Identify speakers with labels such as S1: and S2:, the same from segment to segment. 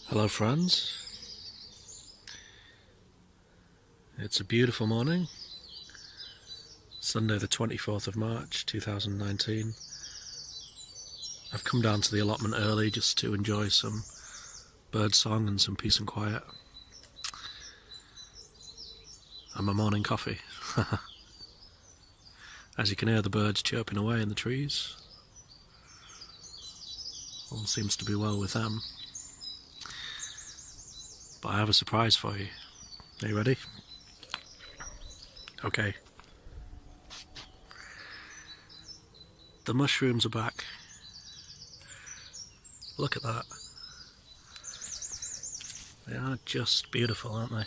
S1: Hello friends, it's a beautiful morning, Sunday the 24th of March 2019. I've come down to the allotment early just to enjoy some bird song and some peace and quiet, and my morning coffee. As you can hear the birds chirping away in the trees, all seems to be well with them. But I have a surprise for you. Are you ready? Okay. The mushrooms are back. Look at that. They are just beautiful, aren't they?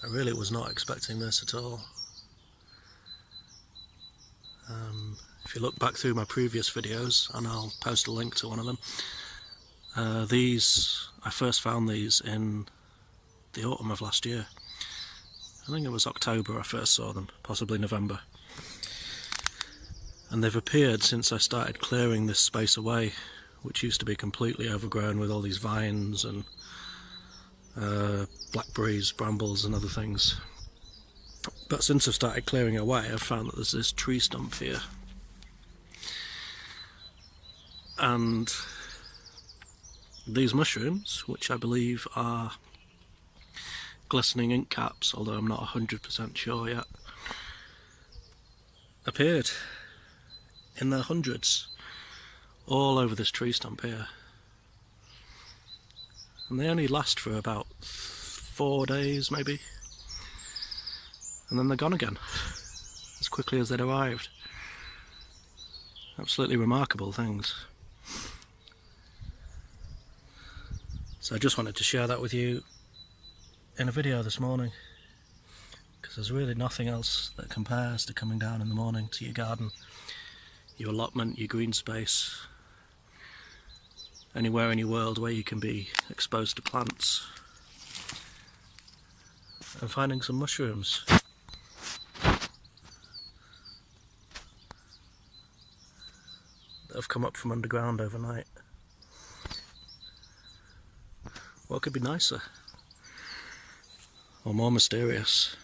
S1: I really was not expecting this at all. If you look back through my previous videos, and I'll post a link to one of them, I first found these in the autumn of last year. I think it was October I first saw them, possibly November. And they've appeared since I started clearing this space away, which used to be completely overgrown with all these vines and blackberries, brambles and other things. But since I've started clearing it away, I've found that there's this tree stump here. And these mushrooms, which I believe are glistening ink caps, although I'm not 100% sure yet, appeared in their hundreds all over this tree stump here. And they only last for about 4 days maybe, and then they're gone again as quickly as they'd arrived. Absolutely remarkable things. So I just wanted to share that with you in a video this morning, because there's really nothing else that compares to coming down in the morning to your garden, your allotment, your green space, anywhere in your world where you can be exposed to plants, and finding some mushrooms. That have come up from underground overnight. What could be nicer or more mysterious?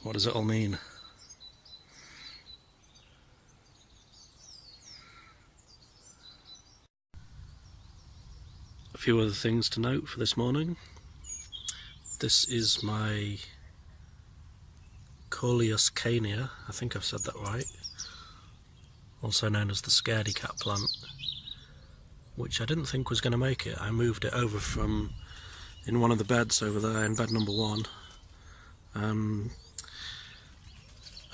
S1: What does it all mean? A few other things to note for this morning. This is my Coleus cania, I think I've said that right, also known as the scaredy cat plant, which I didn't think was going to make it. I moved it over from in one of the beds over there in bed number 1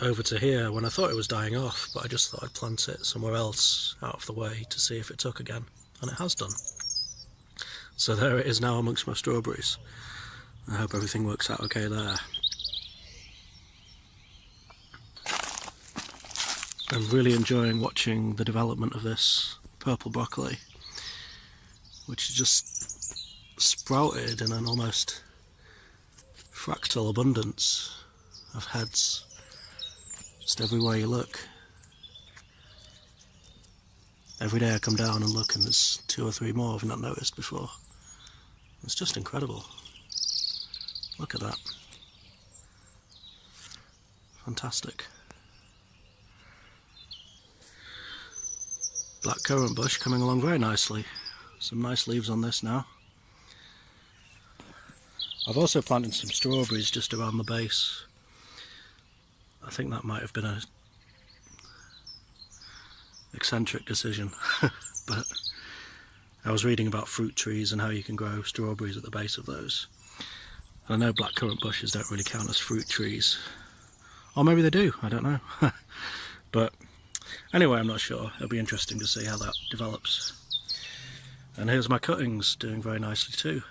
S1: over to here when I thought it was dying off, but I just thought I'd plant it somewhere else out of the way to see if it took again, and it has done. So there it is now amongst my strawberries. I hope everything works out okay there. I'm really enjoying watching the development of this purple broccoli, which is just sprouted in an almost fractal abundance of heads just everywhere you look. Every day I come down and look, and there's 2 or 3 more I've not noticed before. It's just incredible. Look at that. Fantastic. Blackcurrant bush coming along very nicely. Some nice leaves on this now. I've also planted some strawberries just around the base. I think that might have been a eccentric decision, but I was reading about fruit trees and how you can grow strawberries at the base of those. And I know blackcurrant bushes don't really count as fruit trees, or maybe they do, I don't know. But anyway, I'm not sure. It'll be interesting to see how that develops. And here's my cuttings doing very nicely too.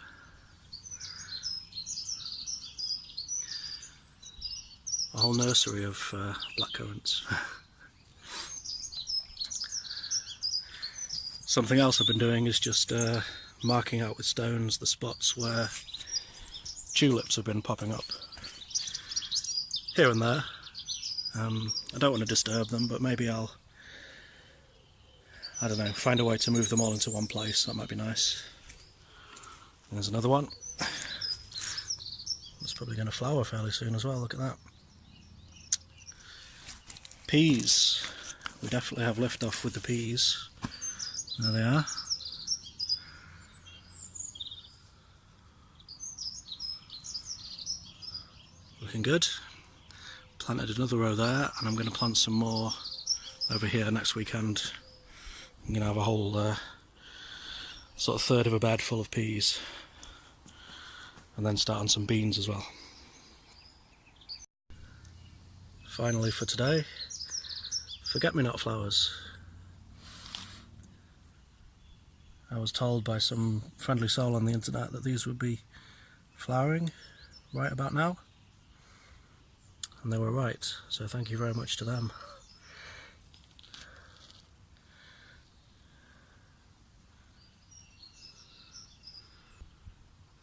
S1: A whole nursery of blackcurrants. Something else I've been doing is just marking out with stones the spots where tulips have been popping up. here and there. I don't want to disturb them, but maybe I don't know, find a way to move them all into one place. That might be nice. There's another one. It's probably going to flower fairly soon as well, look at that. Peas. We definitely have liftoff with the peas. There they are. Looking good. Planted another row there, and I'm going to plant some more over here next weekend. I'm going to have a whole sort of third of a bed full of peas, and then start on some beans as well. Finally for today, forget-me-not flowers. I was told by some friendly soul on the internet that these would be flowering right about now, and they were right, so thank you very much to them.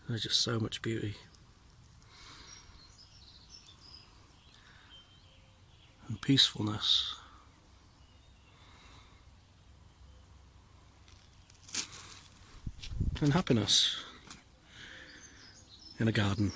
S1: There's just so much beauty and peacefulness. And happiness in a garden.